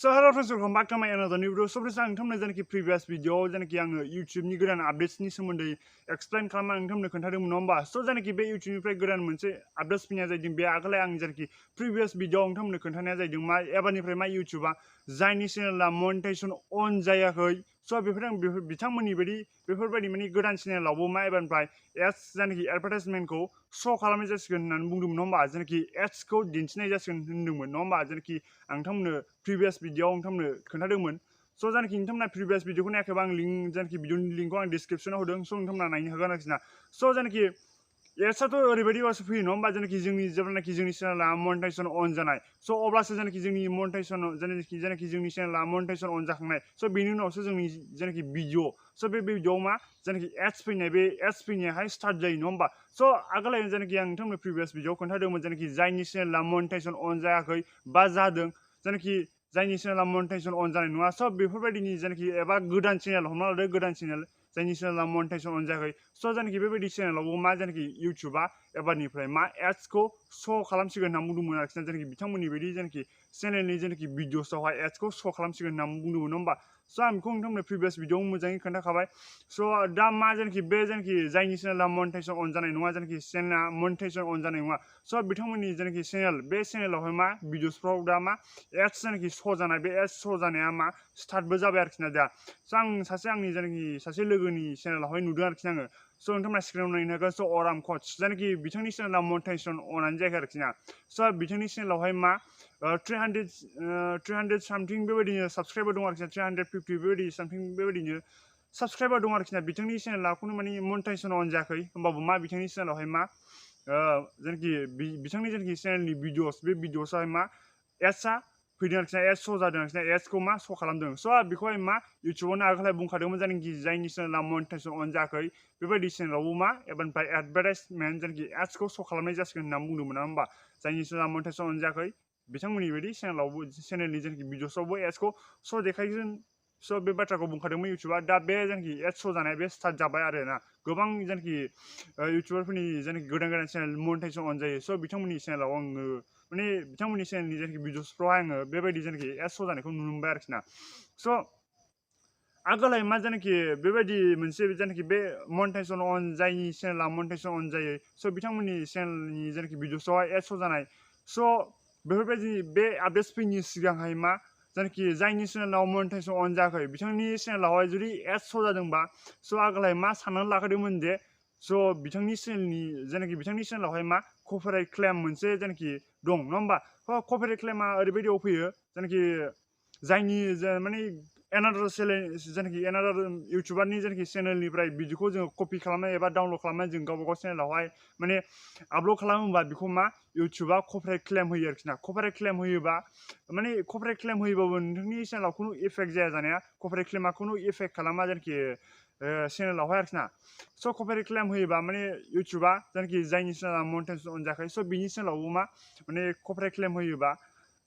So hello friends, welcome back to my another new video. So friends, आं नोंथांनो जेनाखि previous video जेनाखि आङो YouTubeनि गोदान आपडेट्सनि सोमोन्दै explain खालामना नोंथांनो खोन्थादोंमोन नङा होमबा? So जेनाखि बे YouTubeनिफ्राय गोदान मोनसे आपडेट्स फैनाया जाहैदों बे आगोलहाय आं जेनाखि previous video नोंथांनो खोन्थानाया जाहैदों मा एबारनिफ्राय मा YouTubeआ जायनि चेनेला monetization on जायाखै स' बिथांमोननि बायदि बेफोरबायदि माने गोदान चेनेलावबो मा एबारनिफ्राय एड्स जायनाखि एडभार्टाइजमेन्टखौ श' खालामनाय जासिगोन होननानै बुंदोंमोन नङा होमबा? जेनाखि एड्सखौ दिन्थिनाय जासिगोन होनदोंमोन नङा होमबा? जेनाखि आं नोंथांमोननो प्रिभियास भिडिअ'आव नोंथांमोननो खोन्थादोंमोन स' जानाखि नोंथांमोना प्रिभियास भिडिअ'खौ नायाखैबा आं जानाखि भिडिअ'नि लिंकखौ आं डिसक्रिपसनाव होदों स' नोंथांमोना नायनो हागोन आरोखि ना स' जानाखि एड्सआथ' ओरैबायदि बासो फैयो नङा होमबा जेनाखि जेब्लानाखि जोंनि चेनेला मनिटाइजेसन अन जानाय स' अब्लासो जेनाखि जोंनि मनिटाइजेसन जेनाखि जोंनि चेनेला मनिटाइजेसन अन जाखांनाय स' बेनि उनावसो जोंनि जेनाखि भिडिअ स' बे भिडिअ'आव मा जेनाखि एड्स फैनाय बे एड्स फैनायाहाय स्टार्ट जायो नङा होमबा स' आगोलहाय जेनाखि आं नोंथांनो प्रिभियास भिडिअ'आव खोन्थादोंमोन जेनाखि जायनि चेनेला मनिटाइजेसन अन जायाखै बा जादों जेनाखि जायनि चेनेला मनिटाइजेसन अन जानाय नङा स' बेफोरबायदिनि जेनाखि एबा गोदान चेनेल हमना लादो गोदान चेनेल जायनि चेनेला मनिटाइजेसन अन जायाखै स' जेनाखि बेबायदि चेनेलावबो मा जेनाखि इउटुबा एबारनिफ्राय मा एड्सखौ श' खालामसिगोन होनना बुंदोंमोन आरोखि ना जेनाखि बिथांमोननि बायदि जेनाखि चेनेलनि जेनाखि भिडिअसआवहाय एड्सखौ श' खालामसिगोन होनना बुंदोंमोन नङा होमबा स' आं बेखौ नोंथांमोननो प्रिभियास भिडिअआव मोजाङै खोन्थाखाबाय स' दा मा जेनाखि बे जेनाखि जायनि चेनेला मनिटाइजेसन अन जानाय नङा जेनाखि चेनेला मनिटाइजेसन अन जानाय नङा स' बिथांमोननि जेनाखि चेनेल बे चेनेलावहाय मा भिडिअसफ्राव दा मा एड्स जेनाखि श' जानाय बे एड्स श' जानाया मा स्टार्टबो जाबाय आरोखि ना दा स' आं आंनि जेनाखि सासे लोगोनि चेनेलावहाय नुदों आरोखि आङो स' नोंथांमोना स्क्रिनाव नायनो हागोन स' अराम कच जायनाखि बिथांनि चेनेला मनिटाइजेसन अनानो जायाखै आरोखि ना स' बिथांनि चेनेलावहाय मा 300 सामथिं बेबायदिनो साबसक्राइबार दं आरोखि ना 350 बेबायदि सामथिं बेबायदिनो साबसक्राइबार दं आरोखि ना बिथांनि चेनेलाखौनो माने मनिटाइजेसन अन जायाखै होमबाबो मा बिथांनि चेनेलावहाय मा जेनाखि बिथांनि जेनाखि चेनेलनि भिडिअस बे भिडिअसआवहाय मा एड्सआ फैदों आरोखि ना एड्स श' जादों आरोखि ना एड्सखौ मा श' खालामदों स' बेखौहाय मा इउटुबावनो आगोलहाय बुंखादोंमोन जायनाखि जायनि चेनेला मनिटाइजेसन अन जायाखै बेबायदि चेनेलावबो मा एबारनिफ्राय एडभार्टाइजमेन्ट जेनाखि एड्सखौ श' खालामनाय जासिगोन होननानै बुंदोंमोन नङा होमबा जायनि चेनेला मनिटाइजेसन अन जायाखै बिथांमोननि बायदि चेनेलनि जेनाखि भिडिअसआवबो एड्सखौ श' देखायगोन स' बे बाथ्राखौ बुंखादोंमोन इउटुबा दा बे जेनाखि एड्स श' जानाया बे स्टार्ट जाबाय आरो ना गोबां जेनाखि इउटुबारफोरनि जेनाखि गोदान गोदान चेनेल मनिटाइजेसन अन जायो स' बिथांमोननि चेनेलाव आङो माने बिथांमोननि चेनेलनि जेनाखि भिडिअसफ्रावहाय आङो बेबायदि जेनाखि एड्स श' जानायखौ नुनो मोनबाय आरोखि ना स' आगोलहाय मा जेनाखि बेबायदि मोनसे जेनाखि बे मनिटाइजेसन अन जायनि चेनेला मनिटाइजेसन अन जायो स' बिथांमोननि चेनेलनि जेनाखि भिडिअसआवहाय एड्स श' जानाय स' बेफोरबायदि बे आपडेट्स फैनि सिगांहाय मा जायनाखि जायनि चेनेलाव मनिटाइजेसन अन जायाखै बिथांनि चेनेलावहाय जुदि एड्स श' जादोंबा स' आगोलहाय मा साननानै लाखादोंमोन जे स' बिथांनि चेनेलावहाय मा कपिराइट क्लेम मोनसे जेनाखि दं नङा होमबा कपिराइट क्लेमा ओरैबायदियाव फैयो जेनाखि जायनि माने एनादार इउटुबारनि जेनाखि चेनेलनिफ्राय भिडिअखौ जोङो कपि खालामनाय एबा डाउनलड खालामनानै जों गावबा गाव चेनेलावहाय माने आपलड खालामोबा बेखौ मा इउटुबा कपिराइट क्लेम होयो आरोखि ना कपिराइट क्लेम होयोबा माने कपिराइट क्लेम होयोबाबो नोंथांनि चेनेलाव खुनु इफेक्ट जाया जानाया कपिराइट क्लेमा खुनु इफेक्ट खालामा जेनाखि चेनेलावहाय आरोखि ना स' कपिराइट क्लेम होयोबा माने इउटुबा जेनाखि जायनि चेनेला मनिटाइजेसन अन जायाखै स' बिनि चेनेलावबो मा माने कपिराइट क्लेम होयोबा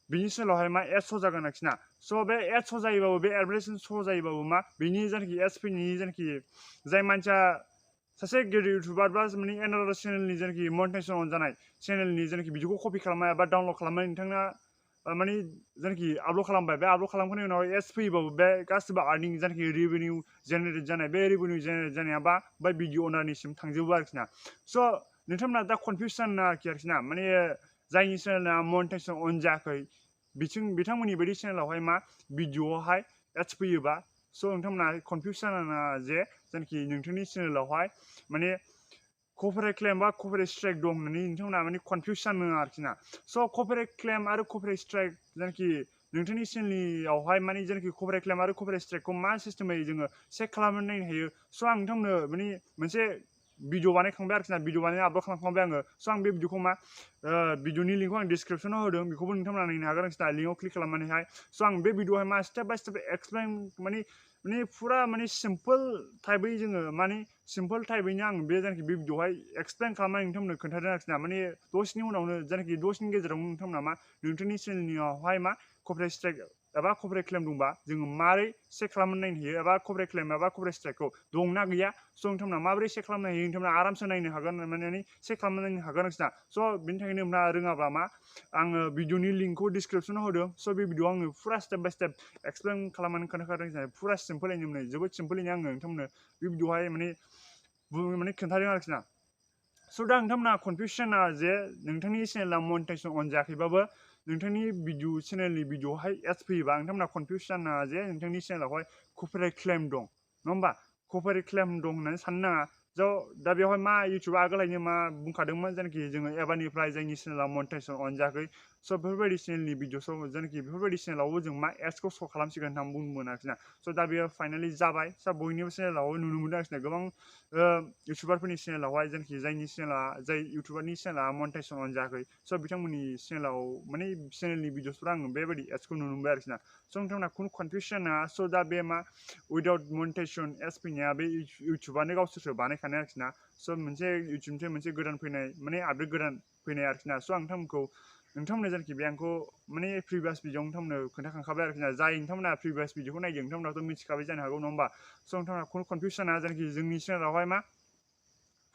बिनि चेनेलावहाय मा एड्स श' जागोन आरोखि ना स' बे एड्स श' जायोबाबो बे एडभार्टाइजमेन्ट श' जायोबाबो मा बिनि जेनाखि एड्स फैनायनि जेनाखि जाय मानसिया सासे गिदिर इउटुबार बा माने एनादार चेनेलनि जेनाखि मनिटाइजेसन अन जानाय चेनेलनि जेनाखि भिडिअखौ कपि खालामनाय एबा डाउनलड खालामनाय नोंथाङा माने जेनाखि आपलड खालामबाय बे आपलड खालामखांनायनि उनाव एड्स फैयोबाबो बे गासिबो आर्निं जेनाखि रेभिनिउ जेनेरेट जानाय बे रेभिनिउ जेनेरेट जानाया बा बै भिडिअ अनारनिसिम थांजोबो आरोखि ना स' नोंथांमोना दा कनफिउस जानो आरोखि ना माने जायनि चेनेला मनिटाइजेसन अन जायाखै बिथांमोननि बायदि चेनेलावहाय मा भिडिअआवहाय एड्स फैयोबा स' नोंथांमोना कनफिउस जानो नाङा जे जेनाखि नोंथांनि चेनेलावहाय माने कपिराइट क्लेम बा कपिराइट स्ट्राइक दं होननानै नोंथांमोना माने कनफिउस जानो नाङा आरोखि ना स' कपिराइट क्लेम आरो कपिराइट स्ट्राइक जेनाखि नोंथांनि चेनेलनियावहाय माने जेनाखि कपिराइट क्लेम आरो कपिराइट स्ट्राइकखौ मा सिस्टेमै जोङो चेक खालामनानै नायनो हायो स' आं नोंथांमोननो माने मोनसे भिडिअ बानायखांबाय आरोखि ना भिडिअ बानायनानै आपलड खालामखांबाय आङो स' आं बे भिडिअखौ मा भिडिअनि लिंकखौ आं डिसक्रिपसनाव होदों बेखौबो नोंथांमोना नायनो हागोन आरोखि ना लिंकआव क्लिक खालामनानैहाय स' आं बे भिडिअआवहाय मा स्टेप बाय स्टेप एक्सप्लेन माने फुरा माने सिम्पोल टाइपै जोङो माने सिम्पोल टाइपैनो आं बे जेनाखि बे भिडिअआवहाय एक्सप्लेन खालामनानै नोंथांमोननो खोन्थादों आरोखि ना माने दसेनि उनावनो जेनाखि दसेनि गेजेरावनो नोंथांमोना मा नोंथांनि चेनेलनियावहाय मा कपिराइट स्ट्राइक एबा कपिराइट क्लेम दंबा जोङो मारै चेक खालामनानै नायनो हायो एबा कपिराइट क्लेम एबा कपिराइट स्ट्राइकखौ दंना गैया स' नोंथांमोना माबोरै चेक खालामनो हायो नोंथांमोना आरामसे नायनो हागोन माने चेक खालामनानै नायनो हागोन आरोखि ना स' बेनि थाखायनो नोंथाङा रोङाब्ला मा आङो भिडिअनि लिंकखौ डिसक्रिपसनाव होदों स' बे भिडिअआव आङो फुरा स्टेप बाय स्टेप एक्सप्लेन खालामनानै खोन्थाखादों फुरा सिम्पोलैनो माने जोबोद सिम्पोलैनो आङो नोंथांमोननो बे भिडिअआवहाय माने खोन्थादों आरोखि ना स' दा नोंथांमोना कनफिउसना जे नोंथांनि चेनेला मनिटाइजेसन अन जायाखैबाबो नोंथांनि भिडिअ चेनेलनि भिडिअआवहाय एड्स फैयोबा नोंथांमोना कनफिउसना जे नोंथांनि चेनेलावहाय कपिराइट क्लेम दं नङा होमबा कपिराइट क्लेम दं होननानै साननो नाङा दा बेवहाय मा इउटुबा आगोलहायनो मा बुंखादोंमोन जायनाखि जोङो एबारनिफ्राय जायनि चेनेला मनिटाइजेसन अन जायाखै स' बेफोरबायदि चेनेलनि भिडिअ जायनाखि बेफोरबायदि चेनेलावबो जों मा एड्सखौ श' खालामसिगोन होननानै बुंदोंमोन आरोखि ना स' दा बेयो फाइनालि जाबाय स' बयनिबो चेनेलाव नुनो मोनदों आरोखि ना गोबां इउटुबारफोरनि चेनेलावहाय जायनाखि जाय इउटुबारनि चेनेला मनिटाइजेसन अन जायाखै स' बिथांमोननि चेनेलाव माने चेनेलनि भिडिअसफोराव आङो बेबायदि एड्सखौ नुनो मोनबाय आरोखि ना स' नोंथांमोना खुनु कनफिउसना स' दा बे मा उइदाउट मनिटाइजेसन एड्स फैनाया बे इउटुबानो गावसोरसो बानायखानाय आरोखि ना स' मोनसे इउटुबनिफ्राय मोनसे गोदान फैनाय माने आपडेट गोदान फैनाय आरोखि ना स' आं नोंथांमोननो जायनाखि बे आंखौ माने प्रिभियास भिडिअआव नोंथांमोननो खोन्थाखांखाबाय आरोखि ना जाय नोंथांमोना प्रिभियास भिडिअखौ नायदों नोंथांमोनाथ' मिथिखाबाय जानो हागौ नङा होमबा स' नोंथांमोना खुनु कनफिउसना जायनाखि जोंनि चेनेलावहाय मा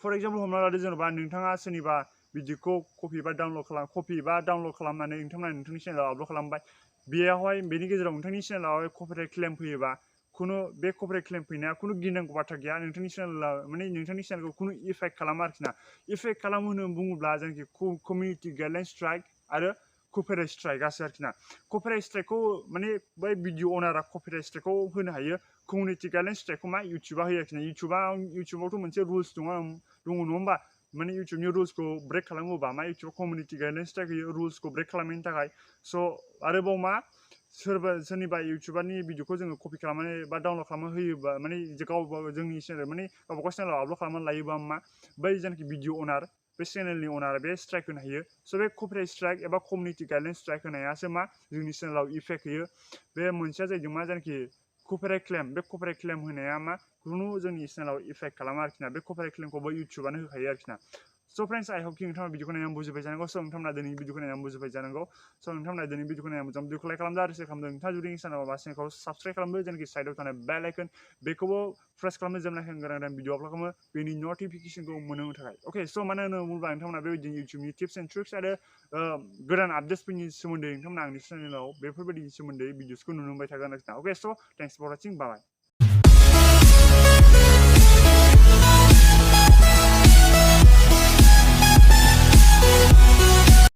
फर एग्जाम्पल हमना लादो जेनेबा नोंथाङा सोरनिबा भिडिअखौ कपि बा डाउनलड खालामनानै नोंथांमोना नोंथांनि चेनेलाव आपल'ड खालामबाय बेयावहाय बेनि गेजेराव नोंथांनि चेनेलावहाय कपिराइट क्लेम फैयोबा बे कपिराइट क्लेम फैनाया खुनु गिनांगौ बाथ्रा गैया नोंथांनि चेनेलाव माने नोंथांनि चेनेलखौ खुनु इफेक्ट खालामा आरोखि ना इफेक्ट खालामो होननानै बुङोब्ला जायनाखि कमिउनिटि गाइडलाइन स्ट्राइक आरो कपिराइट स्ट्राइकआसो आरोखि ना कपिराइट स्ट्राइकखौ माने बै भिडिअ अनारा कपिराइट स्ट्राइकखौ होनो हायो कमिउनिटि गाइडलाइन स्ट्राइकखौ मा इउटुबा होयो आरोखि ना इउटुबावथ' मोनसे रुल्स दङ नङा होमबा माने इउटुबनि रुल्सखौ ब्रेक खालामोबा मा इउटुबाव कमिउनिटि गाइडलाइन स्ट्राइक होयो रुल्सखौ ब्रेक खालामनायनि थाखाय स' आरोबाव मा सोरनिबा इउटुबारनि भिडिअखौ जोङो कपि खालामनानै बा डाउनलड खालामनानै होयोबा माने जोंनि चेनेल माने गावबागाव चेनेलाव आपल'ड खालामनानै लायोबा मा बै जायनाखि भिडिअ अनार बे चेनेलनि अनार बे स्ट्राइक होनो हायो स' बे कपिराइट स्ट्राइक एबा कमिउनिटि गाइडलाइन स्ट्राइक होनायासो मा जोंनि चेनेलाव इफेक्ट होयो बे मोनसेया जाहैदों मा जायनाखि कपिराइट क्लेम बे कपिराइट क्लेम होनाया मा खुनु जोंनि चेनेलाव इफेक्ट खालामा आरोखि ना बे कपिराइट क्लेमखौबो इउटुबानो होखायो आरोखि ना स' फ्रेन्ड्स आइ हप कि नोंथाङा भिडिअखौ नायनानै बुजिबाय जानांगौ स' नोंथांमोना दिनै भिडिअखौ नायनानै बुजिबाय जानांगौ स' नोंथांमोना दिनै भिडिअखौ नायनानै मोजां भिडिअखौ लाइक खालामदो आरो शेयार खालामदो नोंथाङा जुदि चेनेलाव बा चेनेलखौ साबस्क्राइब खालामदो जायनाखि साइडआव थानाय बेल आइकन बेखौबो प्रेस खालामनो जेब्लानाखि आं गोदान भिडिअ आपल'ड खालामो बेनि नटिफिकेसनखौ मोननो थाखाय अके स' मानो होनना बुङोब्ला नोंथांमोना बेबायदि इउटुबनि टिप्स एन्ड ट्रिक्स आरो गोदान आपडेट्सफोरनि सोमोन्दै नोंथांमोना आंनि चेनेलाव बेफोरबायदि सोमोन्दै भिडिअसखौ नुनो मोनबाय थागोन आरोखि ना अके स' थेंक्स फर वाचिं बाय